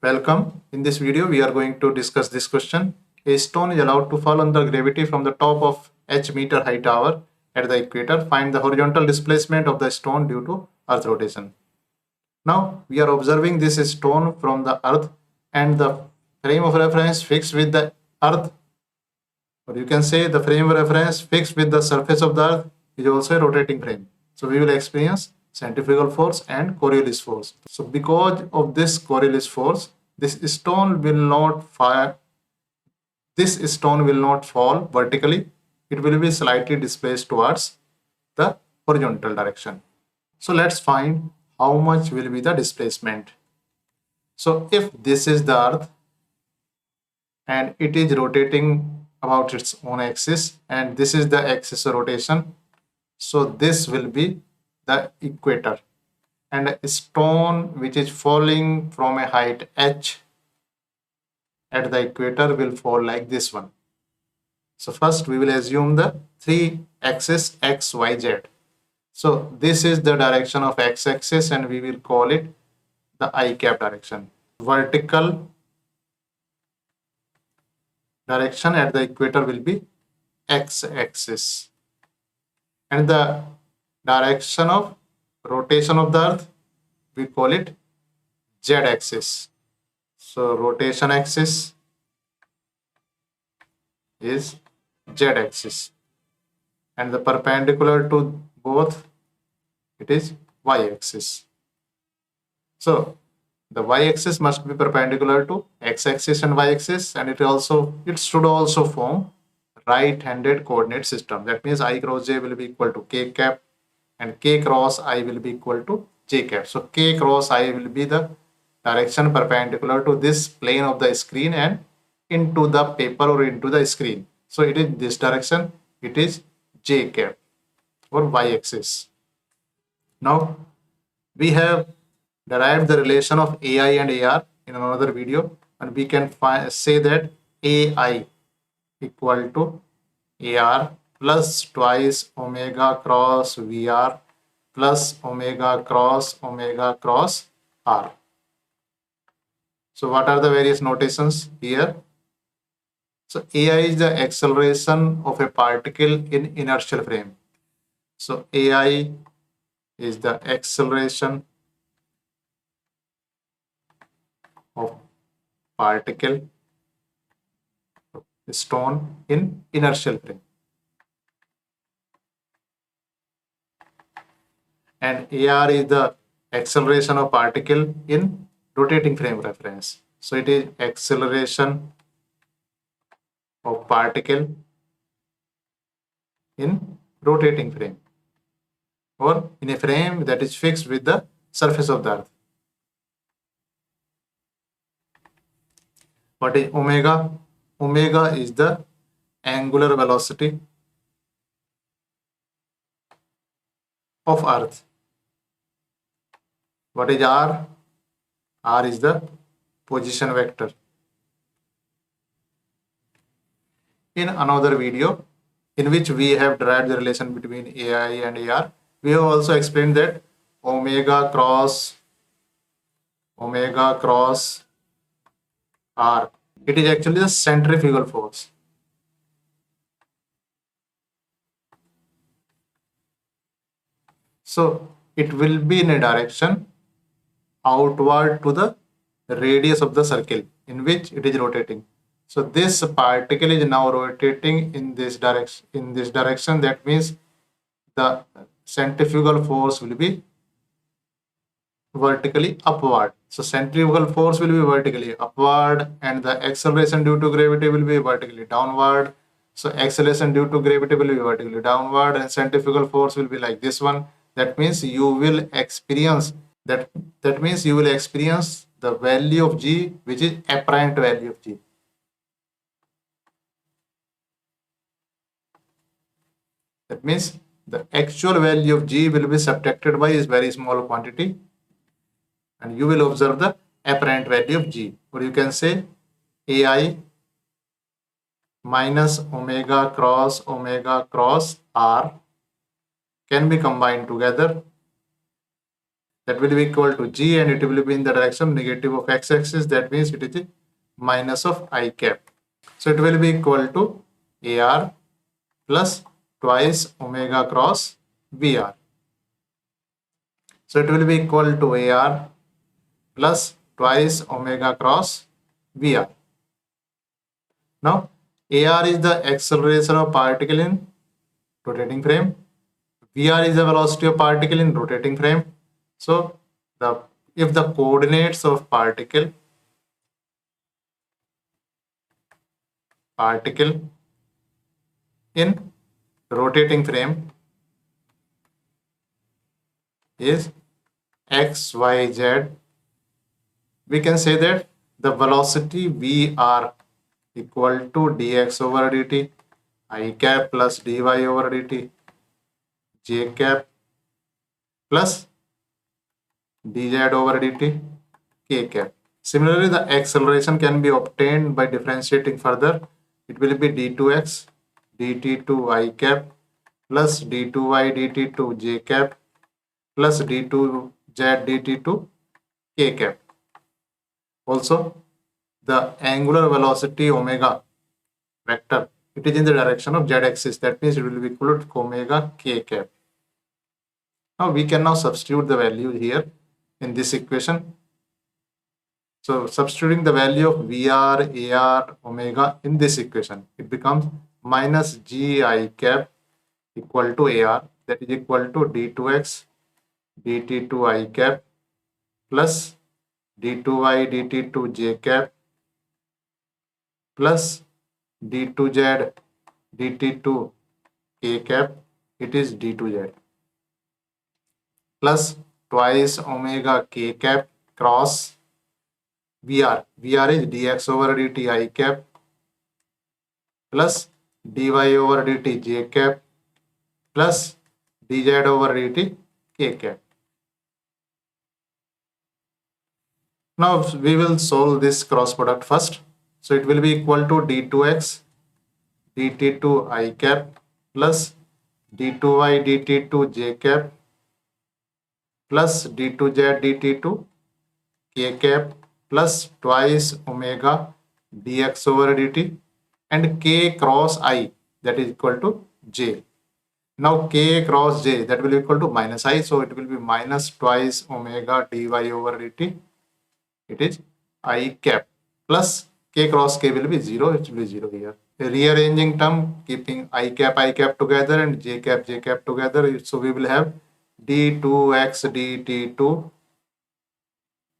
Welcome. In this video, we are going to discuss this question. A stone is allowed to fall under gravity from the top of h meter high tower at the equator. Find the horizontal displacement of the stone due to earth rotation. Now, we are observing this stone from the earth and the frame of reference fixed with the earth, or you can say the frame of reference fixed with the surface of the earth is also a rotating frame. So we will experience centrifugal force and Coriolis force. So because of this Coriolis force, this stone will not fire. This stone will not fall vertically. It will be slightly displaced towards the horizontal direction. So let's find how much will be the displacement. So if this is the earth and it is rotating about its own axis and this is the axis of rotation, so this will be the equator, and a stone which is falling from a height h at the equator will fall like this one. So first we will assume the three axis x, y, z. So this is the direction of x-axis and we will call it the I cap direction. Vertical direction at the equator will be x-axis, and the direction of rotation of the earth we call it z-axis. So rotation axis is z-axis, and the perpendicular to both it is y-axis. So the y-axis must be perpendicular to x-axis and y-axis, and it should also form right-handed coordinate system. That means I cross j will be equal to k cap and k cross I will be equal to j cap. So k cross I will be the direction perpendicular to this plane of the screen and into the paper or into the screen. So it is this direction, it is j cap or y-axis. Now we have derived the relation of AI and AR in another video, and we can say that AI equal to AR plus twice omega cross VR plus omega cross R. So what are the various notations here? So AI is the acceleration of a particle in inertial frame. So AI is the acceleration of particle stone in inertial frame, and AR is the acceleration of particle in rotating frame reference. So it is acceleration of particle in rotating frame or in a frame that is fixed with the surface of the earth. What is omega? Omega is the angular velocity of earth. What is R? R is the position vector. In another video in which we have derived the relation between AI and AR, we have also explained that omega cross R, it is actually the centrifugal force. So it will be in a direction outward to the radius of the circle in which it is rotating. So this particle is now rotating in this direction. That means the centrifugal force will be vertically upward. So centrifugal force will be vertically upward and the acceleration due to gravity will be vertically downward. So acceleration due to gravity will be vertically downward and centrifugal force will be like this one. That means you will experience the value of G, which is apparent value of G. That means the actual value of G will be subtracted by a very small quantity and you will observe the apparent value of G, or you can say AI minus omega cross R can be combined together that will be equal to g, and it will be in the direction negative of x-axis. That means it is minus of I cap. So it will be equal to AR plus twice omega cross VR. So it will be equal to AR plus twice omega cross VR. Now AR is the acceleration of particle in rotating frame. VR is the velocity of particle in rotating frame. So if the coordinates of particle in rotating frame is x, y, z, we can say that the velocity VR equal to dx over dt, I cap plus dy over dt, j cap plus dz over dt, k cap. Similarly, the acceleration can be obtained by differentiating further. It will be d2x dt to I cap plus d2y dt to j cap plus d2z dt to k cap. Also, the angular velocity omega vector, it is in the direction of z axis. That means it will be equal to omega k cap. Now we can now substitute the value here in this equation. So substituting the value of VR, AR, omega in this equation, it becomes minus g I cap equal to AR, that is equal to d2x dt to I cap plus d2y dt to j cap plus d2z dt to k cap, it is d2z plus twice omega k cap cross VR. VR is dx over dt I cap plus dy over dt j cap plus dz over dt k cap. Now we will solve this cross product first. So it will be equal to d2x dt to I cap plus d2y dt to j cap plus d2z dt to k cap plus twice omega dx over dt and k cross I, that is equal to j. Now k cross j, that will be equal to minus I, so it will be minus twice omega dy over dt, it is I cap plus k cross k will be 0, it will be 0 here. A rearranging term, keeping I cap together and j cap together, so we will have d2x dt2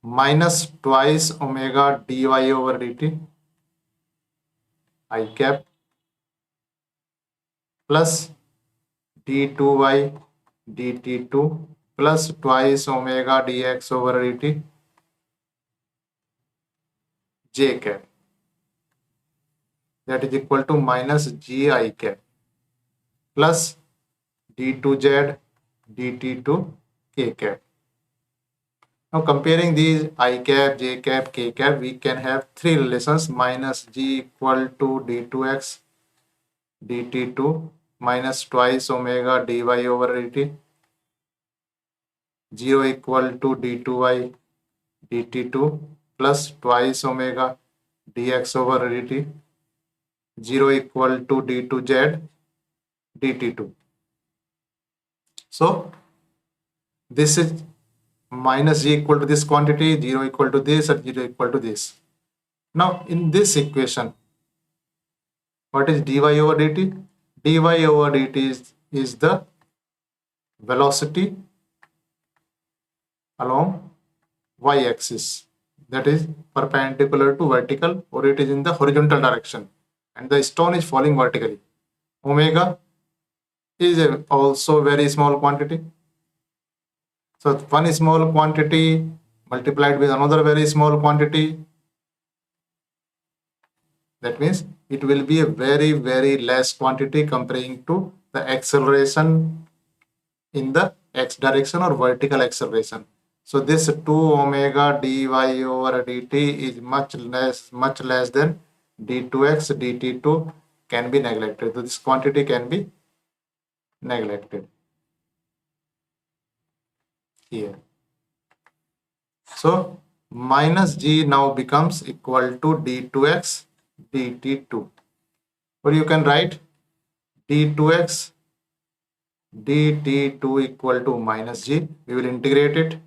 minus twice omega dy over dt I cap plus d2y dt2 plus twice omega dx over dt j cap, that is equal to minus g I cap plus d2z dt2 k cap. Now comparing these I cap, j cap, k cap, we can have three relations: minus g equal to d2x dt2 minus twice omega dy over dt, 0 equal to d2y dt2 plus twice omega dx over dt, 0 equal to d2z dt2. So this is minus g equal to this quantity, 0 equal to this, and 0 equal to this. Now in this equation, what is dy over dt? Dy over dt is the velocity along y-axis, that is perpendicular to vertical, or it is in the horizontal direction, and the stone is falling vertically. Omega is also very small quantity. So one small quantity multiplied with another very small quantity, that means it will be a very less quantity comparing to the acceleration in the x direction or vertical acceleration. So this 2 omega dy over dt is much less than d2x dt2 can be neglected. So this quantity can be neglected here. So minus g now becomes equal to d2x dt2, or you can write d2x dt2 equal to minus g. We will integrate it,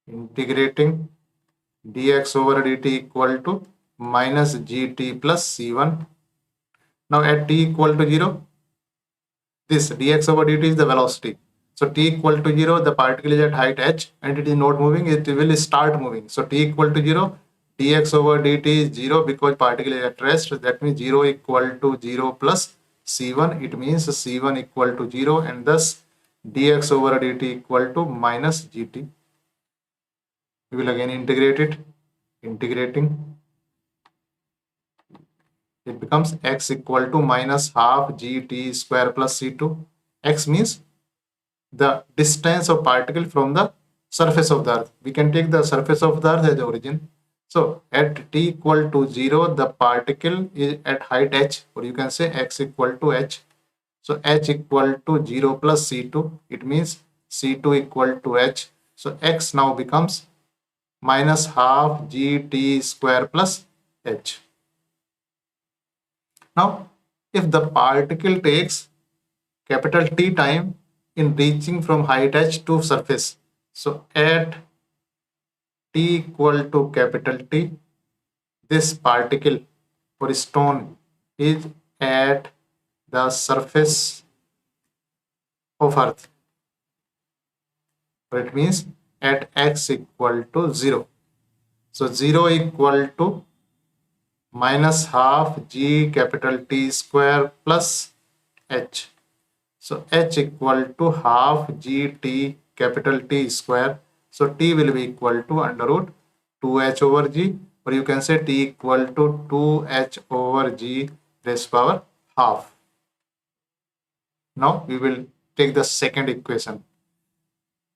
integrating dx over dt equal to minus gt plus c1. Now at t equal to 0, this dx over dt is the velocity. So t equal to 0, the particle is at height h and it is not moving, it will start moving. So t equal to 0, dx over dt is 0 because particle is at rest. That means 0 equal to 0 plus c1. It means c1 equal to 0 and thus dx over dt equal to minus gt. We will again integrate it, integrating. It becomes x equal to minus half gt square plus c2. X means the distance of particle from the surface of the earth. We can take the surface of the earth as the origin. So at t equal to 0, the particle is at height h, or you can say x equal to h. So h equal to 0 plus c2. It means c2 equal to h. So x now becomes minus half gt square plus h. Now, if the particle takes capital T time in reaching from height h to surface, so at t equal to capital T, this particle or stone is at the surface of earth, or it means at x equal to 0. So 0 equal to minus half g capital T square plus h. So h equal to half gt capital T square. So t will be equal to under root 2h over g, or you can say t equal to 2h over g raised power half. Now we will take the second equation.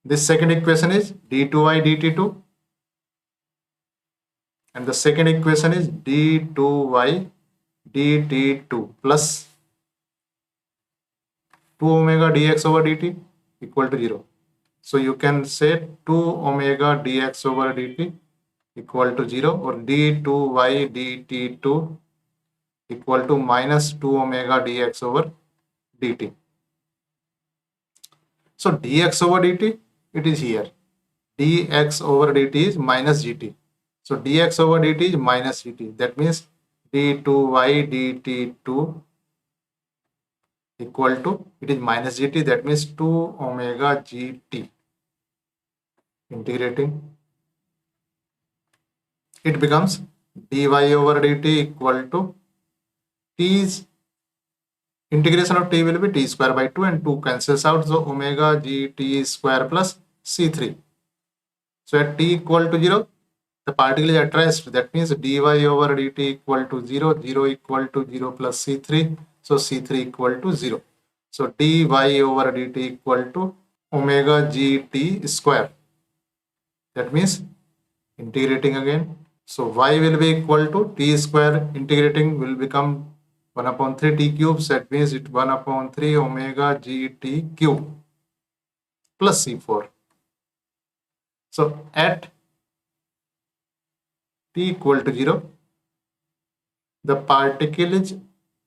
This second equation is d2y dt2, and the second equation is d2y dt2 plus 2 omega dx over dt equal to 0. So you can say 2 omega dx over dt equal to 0, or d2y dt2 equal to minus 2 omega dx over dt. So dx over dt, it is here. Dx over dt is minus gt. So dx over dt is minus gt. That means d2y dt2 equal to, it is minus gt. That means 2 omega gt. Integrating, it becomes dy over dt equal to t's integration of t will be t square by 2 and 2 cancels out, so omega gt square plus c3. So at t equal to 0, the particle is at rest. That means dy over dt equal to 0, 0 equal to 0 plus c3, so c3 equal to 0. So dy over dt equal to omega gt square. That means integrating again. So y will be equal to t square, integrating will become 1 upon 3 t cube. That means it 1 upon 3 omega gt cube plus c4. So at t equal to 0, the particle is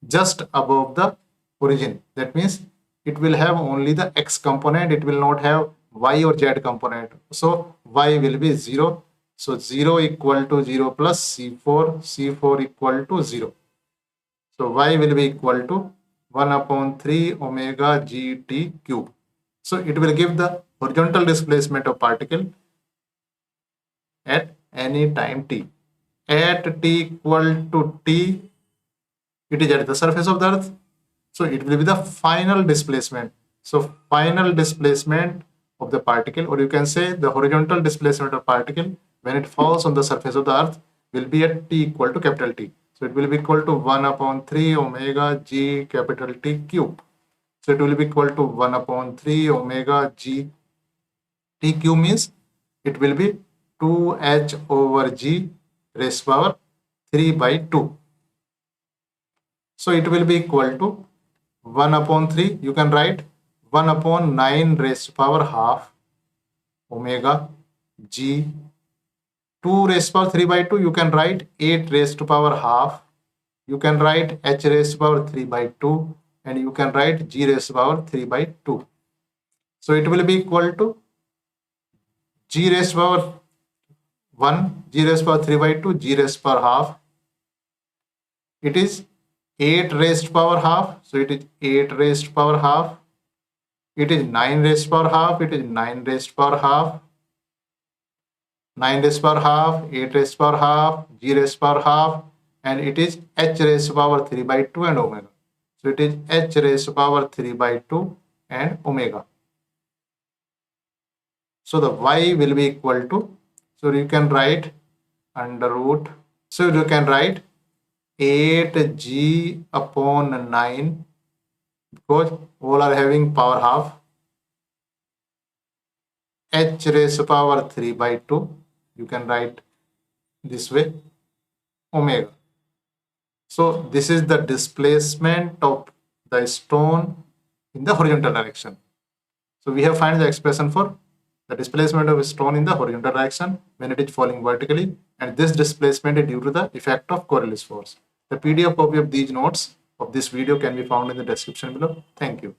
just above the origin. That means it will have only the x component, it will not have y or z component. So y will be 0. So 0 equal to 0 plus c4, c4 equal to 0. So y will be equal to 1 upon 3 omega gt cube. So it will give the horizontal displacement of particle at any time t. At t equal to t, it is at the surface of the earth. So it will be the final displacement. So final displacement of the particle, or you can say the horizontal displacement of particle when it falls on the surface of the earth, will be at t equal to capital T. So it will be equal to 1 upon 3 omega g capital T cube. So it will be equal to 1 upon 3 omega g t cube, means it will be 2h over g raised power 3 by 2. So it will be equal to 1 upon 3, you can write 1 upon 9 raised power half omega g 2 raised to power 3 by 2, you can write 8 raised to power half. You can write h raised to power 3 by 2, and you can write g raised to power 3 by 2. So it will be equal to g raised to power 1, g raised to power 3 by 2, g raised to power half. It is 8 raised to power half. So it is 8 raised to power half. It is 9 raised to power half. It is 9 raised to power half. 9 raised to power half, 8 raised to power half, g raised to power half, and it is h raised to power 3 by 2 and omega. So it is h raised to power 3 by 2 and omega. So the y will be equal to, so you can write under root, so you can write 8g upon 9, because all are having power half, h raised to power 3 by 2, you can write this way, omega. So this is the displacement of the stone in the horizontal direction. So we have found the expression for the displacement of a stone in the horizontal direction when it is falling vertically, and this displacement is due to the effect of Coriolis force. The PDF copy of these notes of this video can be found in the description below. Thank you.